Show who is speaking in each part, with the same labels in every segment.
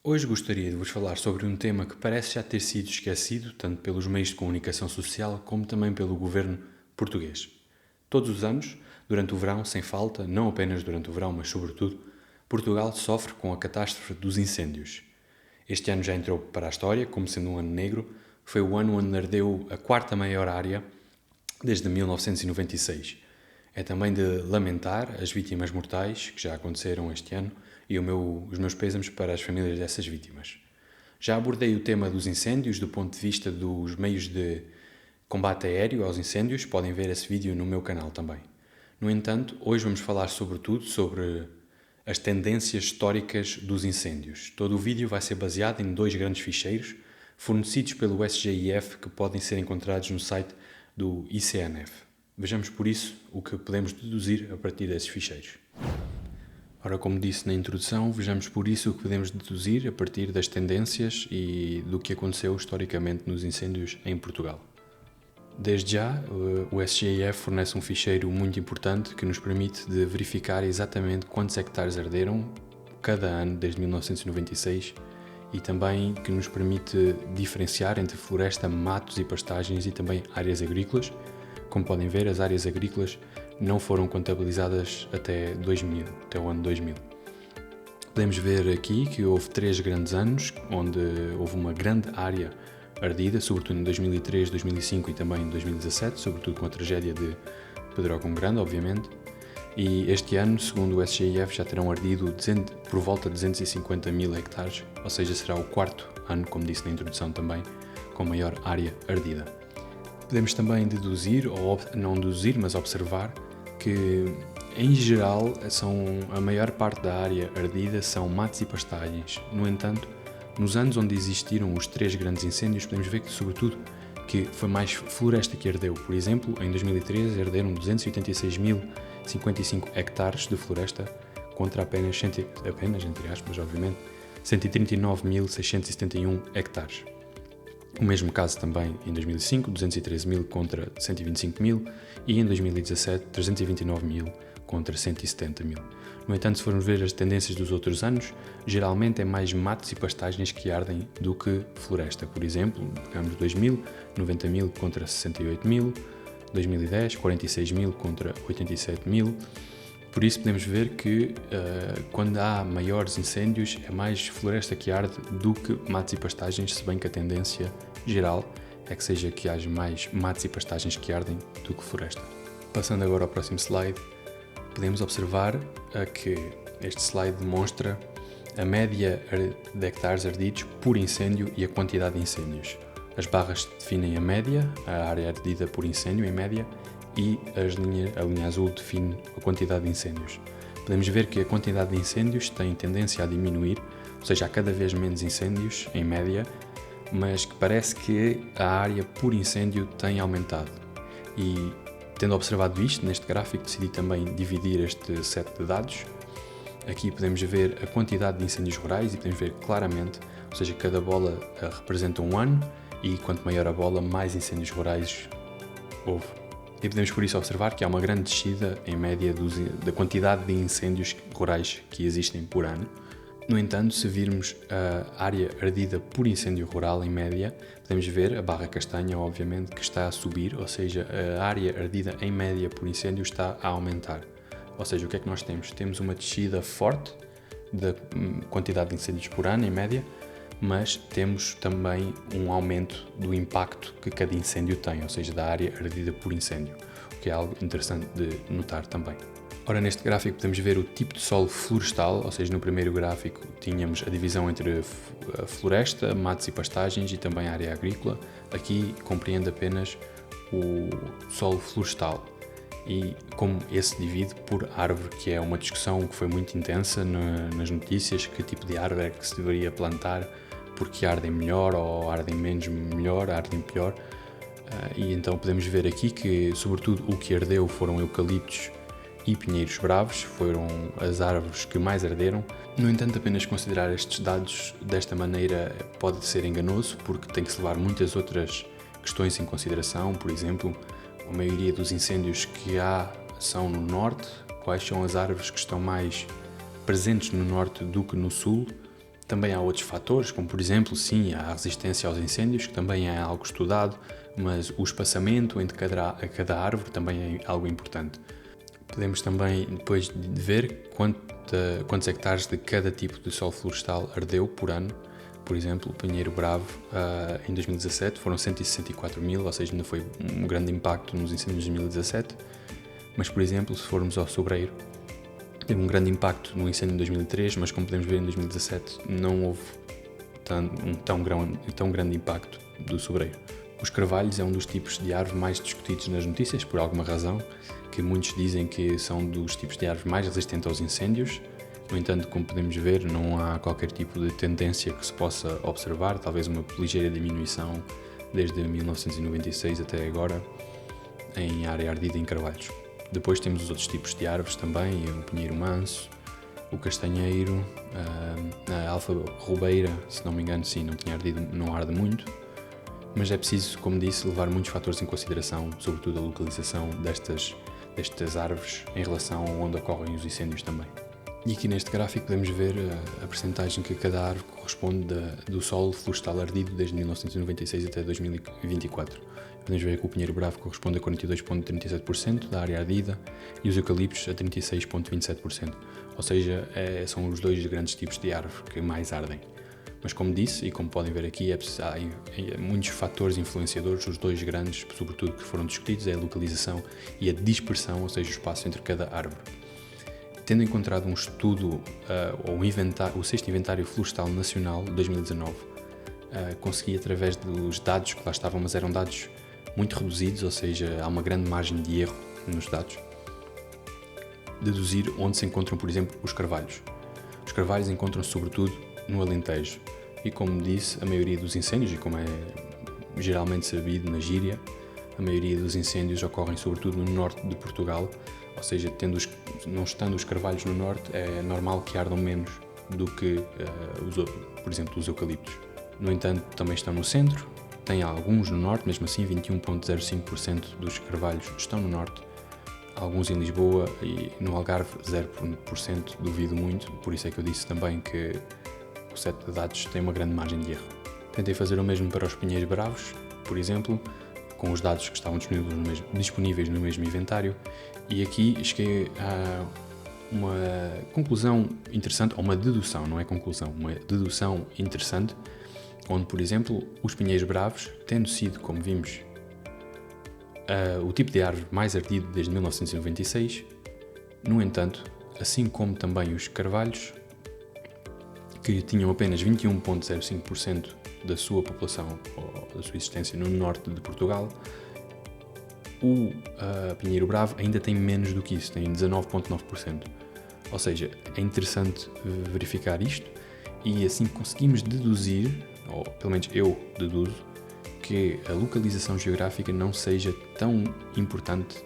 Speaker 1: Hoje gostaria de vos falar sobre um tema que parece já ter sido esquecido, tanto pelos meios de comunicação social como também pelo governo português. Todos os anos, durante o verão, sem falta, não apenas durante o verão, mas sobretudo, Portugal sofre com a catástrofe dos incêndios. Este ano já entrou para a história, como sendo um ano negro, foi o ano onde ardeu a quarta maior área desde 1996. É também de lamentar as vítimas mortais que já aconteceram este ano e os meus pésames para as famílias dessas vítimas. Já abordei o tema dos incêndios do ponto de vista dos meios de combate aéreo aos incêndios, podem ver esse vídeo no meu canal também. No entanto, hoje vamos falar sobretudo sobre as tendências históricas dos incêndios. Todo o vídeo vai ser baseado em dois grandes ficheiros fornecidos pelo SGIF que podem ser encontrados no site do ICNF. Vejamos por isso o que podemos deduzir a partir desses ficheiros. Ora, como disse na introdução, vejamos por isso o que podemos deduzir a partir das tendências e do que aconteceu historicamente nos incêndios em Portugal. Desde já, o SGIF fornece um ficheiro muito importante que nos permite de verificar exatamente quantos hectares arderam cada ano desde 1996 e também que nos permite diferenciar entre floresta, matos e pastagens e também áreas agrícolas. Como podem ver, as áreas agrícolas não foram contabilizadas até 2000, até o ano 2000. Podemos ver aqui que houve 3 grandes anos onde houve uma grande área ardida, sobretudo em 2003, 2005 e também em 2017, sobretudo com a tragédia de Pedrógão Grande, obviamente. E este ano, segundo o SGIF, já terão ardido por volta de 250 mil hectares, ou seja, será o quarto ano, como disse na introdução também, com maior área ardida. Podemos também deduzir, ou não deduzir, mas observar, que em geral a maior parte da área ardida são matos e pastagens. No entanto, nos anos onde existiram os 3 grandes incêndios, podemos ver que, sobretudo, que foi mais floresta que ardeu. Por exemplo, em 2013 arderam 286.055 hectares de floresta contra apenas entre aspas, obviamente, 139.671 hectares. O mesmo caso também em 2005, 213 mil contra 125 mil e em 2017, 329 mil contra 170 mil. No entanto, se formos ver as tendências dos outros anos, geralmente é mais matos e pastagens que ardem do que floresta. Por exemplo, pegamos 2000, 90 mil contra 68 mil, 2010, 46 mil contra 87 mil. Por isso podemos ver que quando há maiores incêndios é mais floresta que arde do que matos e pastagens, se bem que a tendência geral é que seja que haja mais matos e pastagens que ardem do que floresta. Passando agora ao próximo slide, podemos observar que este slide demonstra a média de hectares ardidos por incêndio e a quantidade de incêndios. As barras definem a média, a área ardida por incêndio em média, e a linha azul define a quantidade de incêndios. Podemos ver que a quantidade de incêndios tem tendência a diminuir, ou seja, há cada vez menos incêndios em média, mas que parece que a área por incêndio tem aumentado. E tendo observado isto neste gráfico, decidi também dividir este set de dados. Aqui podemos ver a quantidade de incêndios rurais e podemos ver claramente, ou seja, cada bola representa um ano e quanto maior a bola, mais incêndios rurais houve. E podemos por isso observar que há uma grande descida em média da quantidade de incêndios rurais que existem por ano. No entanto, se virmos a área ardida por incêndio rural em média, podemos ver a barra castanha, obviamente, que está a subir, ou seja, a área ardida em média por incêndio está a aumentar. Ou seja, o que é que nós temos? Temos uma descida forte da quantidade de incêndios por ano, em média, mas temos também um aumento do impacto que cada incêndio tem, ou seja, da área ardida por incêndio, o que é algo interessante de notar também. Ora, neste gráfico podemos ver o tipo de solo florestal, ou seja, no primeiro gráfico tínhamos a divisão entre a floresta, matos e pastagens e também a área agrícola. Aqui compreende apenas o solo florestal e como esse divide por árvore, que é uma discussão que foi muito intensa nas notícias, que tipo de árvore é que se deveria plantar, porque ardem melhor ou ardem menos melhor, ardem pior. E então podemos ver aqui que, sobretudo, o que ardeu foram eucaliptos e pinheiros bravos, foram as árvores que mais arderam. No entanto, apenas considerar estes dados desta maneira pode ser enganoso, porque tem que se levar muitas outras questões em consideração. Por exemplo, a maioria dos incêndios que há são no norte, quais são as árvores que estão mais presentes no norte do que no sul. Também há outros fatores, como por exemplo, sim, a resistência aos incêndios, que também é algo estudado, mas o espaçamento entre cada árvore também é algo importante. Podemos também depois ver quantos hectares de cada tipo de solo florestal ardeu por ano. Por exemplo, o Pinheiro Bravo, em 2017, foram 164 mil, ou seja, ainda foi um grande impacto nos incêndios de 2017. Mas, por exemplo, se formos ao Sobreiro, teve um grande impacto no incêndio de 2003, mas como podemos ver em 2017 não houve um tão grande impacto do Sobreiro. Os carvalhos é um dos tipos de árvore mais discutidos nas notícias, por alguma razão, que muitos dizem que são dos tipos de árvore mais resistentes aos incêndios. No entanto, como podemos ver, não há qualquer tipo de tendência que se possa observar, talvez uma ligeira diminuição desde 1996 até agora em área ardida em carvalhos. Depois temos os outros tipos de árvores também, o pinheiro manso, o castanheiro, a alfarrobeira, se não me engano, sim, não tinha ardido, não arde muito, mas é preciso, como disse, levar muitos fatores em consideração, sobretudo a localização destas árvores em relação a onde ocorrem os incêndios também. E aqui neste gráfico podemos ver a percentagem que cada árvore corresponde do solo florestal ardido desde 1996 até 2024. Podemos ver que o pinheiro bravo corresponde a 42,37% da área ardida e os eucaliptos a 36,27%. Ou seja, são os dois grandes tipos de árvore que mais ardem. Mas como disse, e como podem ver aqui, há muitos fatores influenciadores, os dois grandes, sobretudo, que foram discutidos, é a localização e a dispersão, ou seja, o espaço entre cada árvore. Tendo encontrado um estudo, o sexto Inventário Florestal Nacional de 2019, consegui, através dos dados que lá estavam, mas eram dados muito reduzidos, ou seja, há uma grande margem de erro nos dados, deduzir onde se encontram, por exemplo, os carvalhos. Os carvalhos encontram-se sobretudo no Alentejo e, como disse, a maioria dos incêndios, e como é geralmente sabido na gíria, a maioria dos incêndios ocorrem sobretudo no norte de Portugal, ou seja, não estando os carvalhos no norte, é normal que ardam menos do que, por exemplo, os eucaliptos. No entanto, também estão no centro, tem alguns no norte, mesmo assim 21,05% dos carvalhos estão no norte, alguns em Lisboa e no Algarve 0%, duvido muito, por isso é que eu disse também que o set de dados tem uma grande margem de erro. Tentei fazer o mesmo para os pinheiros bravos, por exemplo, com os dados que estavam disponíveis no mesmo inventário, e aqui cheguei a uma conclusão interessante, ou uma dedução, não é conclusão, uma dedução interessante, onde, por exemplo, os pinheiros bravos, tendo sido, como vimos, o tipo de árvore mais ardido desde 1996, no entanto, assim como também os carvalhos, que tinham apenas 21,05% da sua população ou da sua existência no norte de Portugal, o pinheiro bravo ainda tem menos do que isso, tem 19,9%. Ou seja, é interessante verificar isto e assim conseguimos deduzir, ou pelo menos eu deduzo, que a localização geográfica não seja tão importante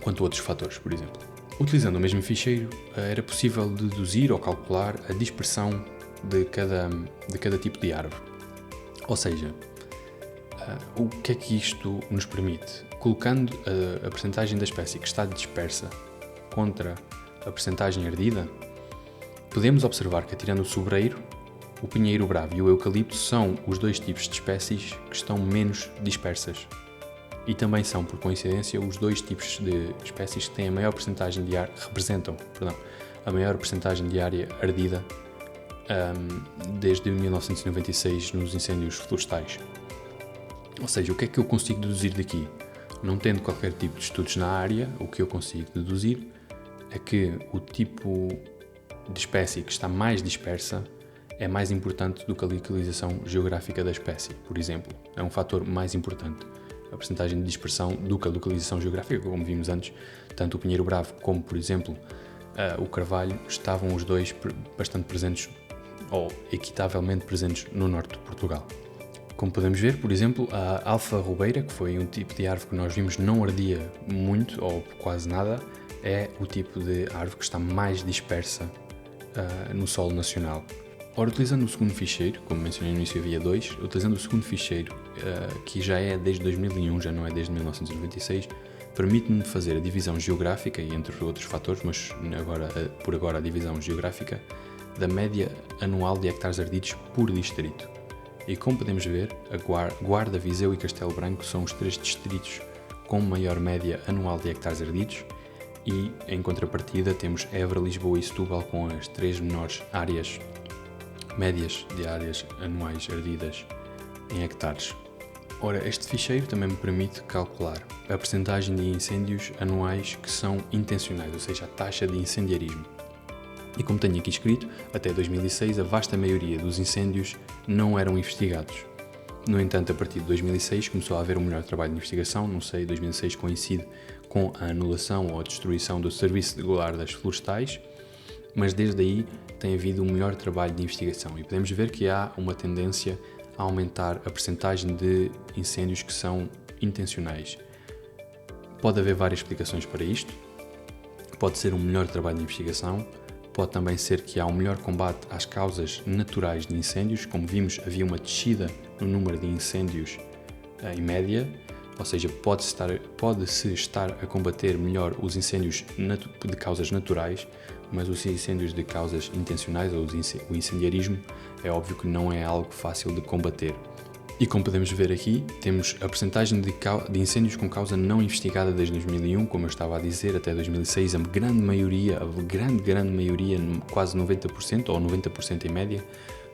Speaker 1: quanto outros fatores, por exemplo. Utilizando o mesmo ficheiro, era possível deduzir ou calcular a dispersão de cada tipo de árvore. Ou seja, o que é que isto nos permite? Colocando a percentagem da espécie que está dispersa contra a percentagem ardida, podemos observar que, tirando o sobreiro, o pinheiro bravo e o eucalipto são os dois tipos de espécies que estão menos dispersas. E também são, por coincidência, os dois tipos de espécies que têm a maior percentagem de a maior percentagem de área ardida desde 1996 nos incêndios florestais. Ou seja, o que é que eu consigo deduzir daqui? Não tendo qualquer tipo de estudos na área, o que eu consigo deduzir é que o tipo de espécie que está mais dispersa é mais importante do que a localização geográfica da espécie, por exemplo. É um fator mais importante, a percentagem de dispersão, do que a localização geográfica, como vimos antes. Tanto o pinheiro bravo como, por exemplo, o carvalho estavam os dois bastante presentes, ou equitavelmente presentes, no norte de Portugal. Como podemos ver, por exemplo, a alfarrobeira, que foi um tipo de árvore que nós vimos não ardia muito ou quase nada, é o tipo de árvore que está mais dispersa no solo nacional. Ora, utilizando o segundo ficheiro, como mencionei no início havia dois, utilizando o segundo ficheiro, que já é desde 2001, já não é desde 1996, permite-me fazer a divisão geográfica, e entre outros fatores, mas por agora a divisão geográfica, da média anual de hectares ardidos por distrito. E como podemos ver, a Guarda, Viseu e Castelo Branco são os 3 distritos com maior média anual de hectares ardidos e, em contrapartida, temos Évora, Lisboa e Setúbal com as 3 menores áreas médias de áreas anuais ardidas em hectares. Ora, este ficheiro também me permite calcular a percentagem de incêndios anuais que são intencionais, ou seja, a taxa de incendiarismo. E como tenho aqui escrito, até 2006 a vasta maioria dos incêndios não eram investigados. No entanto, a partir de 2006 começou a haver um melhor trabalho de investigação, não sei, 2006 coincide com a anulação ou a destruição do Serviço de Guardas Florestais, mas desde aí tem havido um melhor trabalho de investigação e podemos ver que há uma tendência a aumentar a percentagem de incêndios que são intencionais. Pode haver várias explicações para isto, pode ser um melhor trabalho de investigação, pode também ser que há um melhor combate às causas naturais de incêndios, como vimos havia uma descida no número de incêndios em média, ou seja, pode-se estar a combater melhor os incêndios de causas naturais, mas os incêndios de causas intencionais, ou o incendiarismo, é óbvio que não é algo fácil de combater. E como podemos ver aqui, temos a percentagem de incêndios com causa não investigada desde 2001, como eu estava a dizer, até 2006, a grande maioria, quase 90% ou 90% em média,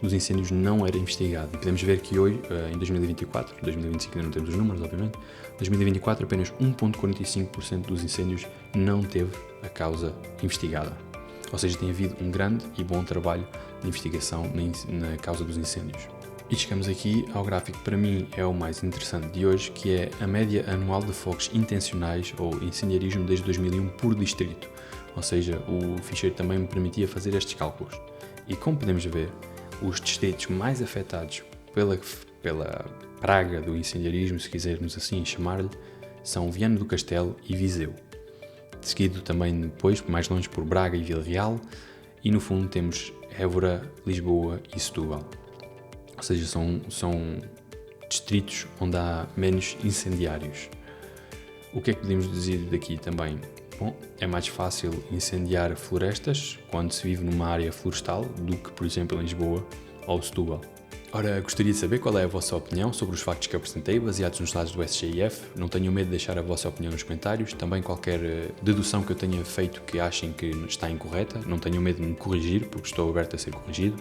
Speaker 1: dos incêndios não era investigado. E podemos ver que hoje, em 2024, 2025 ainda não temos os números, obviamente, 2024 apenas 1,45% dos incêndios não teve a causa investigada. Ou seja, tem havido um grande e bom trabalho de investigação na causa dos incêndios. E chegamos aqui ao gráfico que para mim é o mais interessante de hoje, que é a média anual de fogos intencionais ou incendiarismo desde 2001 por distrito. Ou seja, o ficheiro também me permitia fazer estes cálculos. E como podemos ver, os distritos mais afetados pela praga do incendiarismo, se quisermos assim chamar-lhe, são Viana do Castelo e Viseu. Seguido também depois, mais longe, por Braga e Vila Real, e no fundo temos Évora, Lisboa e Setúbal. Ou seja, são distritos onde há menos incendiários. O que é que podemos dizer daqui também? Bom, é mais fácil incendiar florestas quando se vive numa área florestal do que, por exemplo, em Lisboa ou Setúbal. Ora, gostaria de saber qual é a vossa opinião sobre os factos que apresentei, baseados nos dados do SGIF. Não tenham medo de deixar a vossa opinião nos comentários. Também qualquer dedução que eu tenha feito que achem que está incorreta, não tenham medo de me corrigir, porque estou aberto a ser corrigido.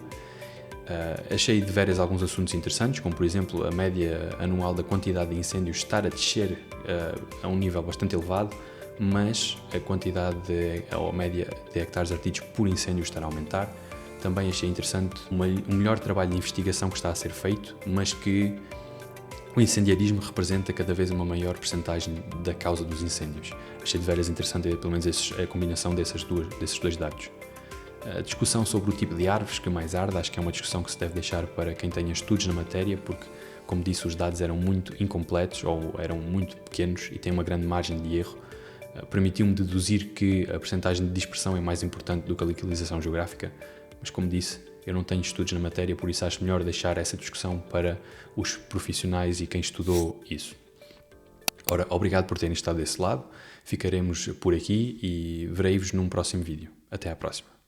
Speaker 1: Achei de veras alguns assuntos interessantes, como por exemplo a média anual da quantidade de incêndios estar a descer a um nível bastante elevado, mas a quantidade ou a média de hectares ardidos por incêndio estar a aumentar. Também achei interessante um melhor trabalho de investigação que está a ser feito, mas que o incendiarismo representa cada vez uma maior percentagem da causa dos incêndios. Achei de veras interessante, pelo menos a combinação desses dois dados. A discussão sobre o tipo de árvores que mais arde, acho que é uma discussão que se deve deixar para quem tenha estudos na matéria, porque, como disse, os dados eram muito incompletos ou eram muito pequenos e têm uma grande margem de erro. Permitiu-me deduzir que a percentagem de dispersão é mais importante do que a localização geográfica, mas como disse, eu não tenho estudos na matéria, por isso acho melhor deixar essa discussão para os profissionais e quem estudou isso. Ora, obrigado por terem estado desse lado, ficaremos por aqui e verei-vos num próximo vídeo. Até à próxima.